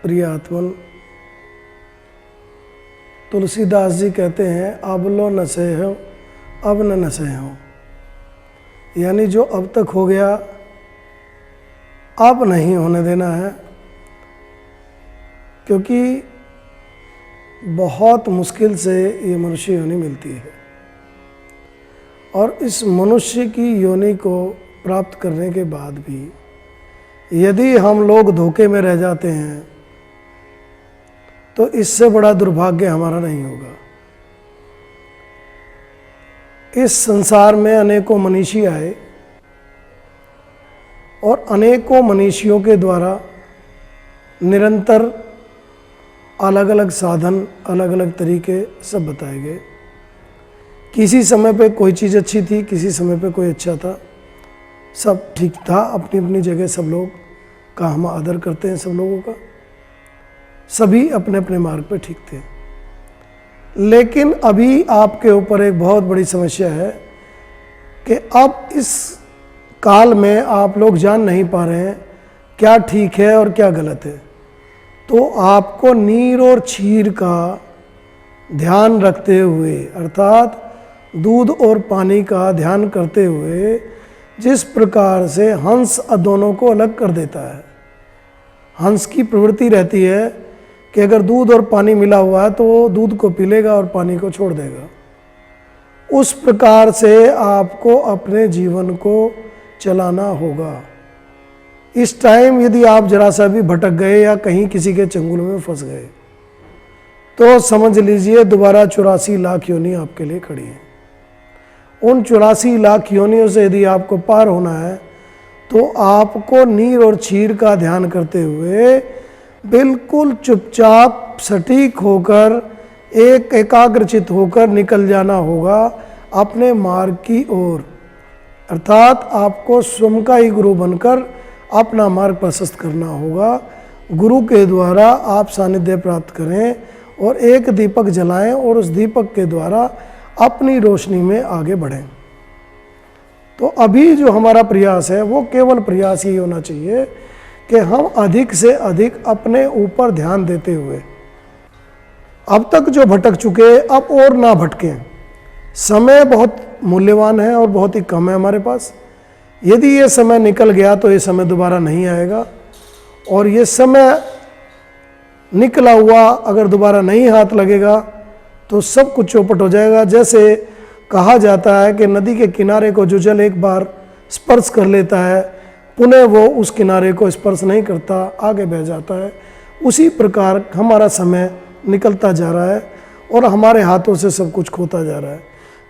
प्रिय आत्मन, तुलसीदास जी कहते हैं अब लो न सहो अब न सहो, यानी जो अब तक हो गया अब नहीं होने देना है, क्योंकि बहुत मुश्किल से ये मनुष्य योनि मिलती है और इस मनुष्य की योनि को प्राप्त करने के बाद भी यदि हम लोग धोखे में रह जाते हैं तो इससे बड़ा दुर्भाग्य हमारा नहीं होगा। इस संसार में अनेकों मनीषी आए और अनेकों मनीषियों के द्वारा निरंतर अलग अलग साधन, अलग अलग तरीके सब बताए गए। किसी समय पे कोई चीज़ अच्छी थी, किसी समय पे कोई अच्छा था, सब ठीक था अपनी अपनी जगह। सब लोग का हम आदर करते हैं, सब लोगों का, सभी अपने अपने मार्ग पे ठीक थे। लेकिन अभी आपके ऊपर एक बहुत बड़ी समस्या है कि अब इस काल में आप लोग जान नहीं पा रहे हैं क्या ठीक है और क्या गलत है। तो आपको नीर और क्षीर का ध्यान रखते हुए, अर्थात दूध और पानी का ध्यान करते हुए, जिस प्रकार से हंस दोनों को अलग कर देता है। हंस की प्रवृत्ति रहती है कि अगर दूध और पानी मिला हुआ है तो वो दूध को पी लेगा और पानी को छोड़ देगा। उस प्रकार से आपको अपने जीवन को चलाना होगा। इस टाइम यदि आप जरा सा भी भटक गए या कहीं किसी के चंगुल में फंस गए तो समझ लीजिए दोबारा 84 लाख योनि आपके लिए खड़ी है। उन 84 लाख योनियों से यदि आपको पार होना है तो आपको नीर और क्षीर का ध्यान करते हुए बिल्कुल चुपचाप सटीक होकर, एक एकाग्रचित होकर निकल जाना होगा अपने मार्ग की ओर। अर्थात आपको स्वयं का ही गुरु बनकर अपना मार्ग प्रशस्त करना होगा। गुरु के द्वारा आप सानिध्य प्राप्त करें और एक दीपक जलाएं और उस दीपक के द्वारा अपनी रोशनी में आगे बढ़ें। तो अभी जो हमारा प्रयास है वो केवल प्रयास ही होना चाहिए कि हम अधिक से अधिक अपने ऊपर ध्यान देते हुए, अब तक जो भटक चुके अब और ना भटकें। समय बहुत मूल्यवान है और बहुत ही कम है हमारे पास। यदि ये समय निकल गया तो ये समय दोबारा नहीं आएगा, और ये समय निकला हुआ अगर दोबारा नहीं हाथ लगेगा तो सब कुछ चौपट हो जाएगा। जैसे कहा जाता है कि नदी के किनारे को जो जल एक बार स्पर्श कर लेता है पुनः वो उस किनारे को स्पर्श नहीं करता, आगे बह जाता है। उसी प्रकार हमारा समय निकलता जा रहा है और हमारे हाथों से सब कुछ खोता जा रहा है।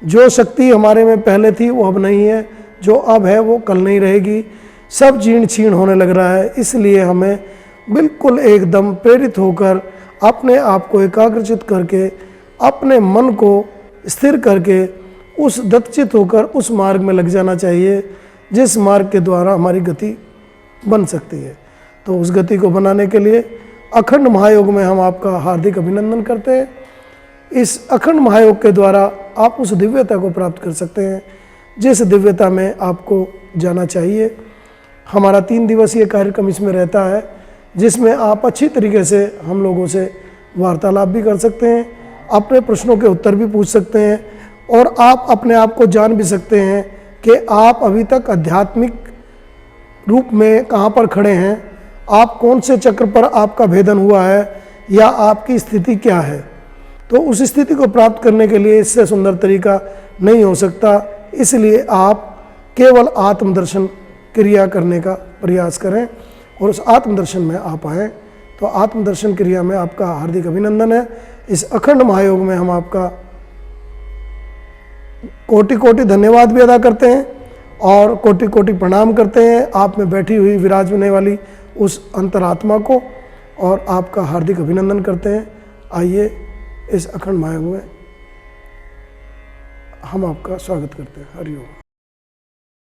जो शक्ति हमारे में पहले थी वो अब नहीं है, जो अब है वो कल नहीं रहेगी। सब जीर्ण क्षीण होने लग रहा है। इसलिए हमें बिल्कुल एकदम प्रेरित होकर अपने आप को एकाग्रचित करके, अपने मन को स्थिर करके, उस दत्तचित होकर उस मार्ग में लग जाना चाहिए जिस मार्ग के द्वारा हमारी गति बन सकती है। तो उस गति को बनाने के लिए अखंड महायोग में हम आपका हार्दिक अभिनंदन करते हैं। इस अखंड महायोग के द्वारा आप उस दिव्यता को प्राप्त कर सकते हैं जिस दिव्यता में आपको जाना चाहिए। हमारा 3 दिवसीय कार्यक्रम इसमें रहता है, जिसमें आप अच्छी तरीके से हम लोगों से वार्तालाप भी कर सकते हैं, अपने प्रश्नों के उत्तर भी पूछ सकते हैं और आप अपने आप को जान भी सकते हैं कि आप अभी तक आध्यात्मिक रूप में कहाँ पर खड़े हैं, आप कौन से चक्र पर आपका भेदन हुआ है या आपकी स्थिति क्या है। तो उस स्थिति को प्राप्त करने के लिए इससे सुंदर तरीका नहीं हो सकता। इसलिए आप केवल आत्मदर्शन क्रिया करने का प्रयास करें और उस आत्मदर्शन में आप आएँ। तो आत्मदर्शन क्रिया में आपका हार्दिक अभिनंदन है। इस अखंड महायोग में हम आपका कोटि कोटि धन्यवाद भी अदा करते हैं और कोटि कोटि प्रणाम करते हैं आप में बैठी हुई विराज होने वाली उस अंतरात्मा को, और आपका हार्दिक अभिनंदन करते हैं। आइए इस अखंड महायोग में हम आपका स्वागत करते हैं। हरि ओम।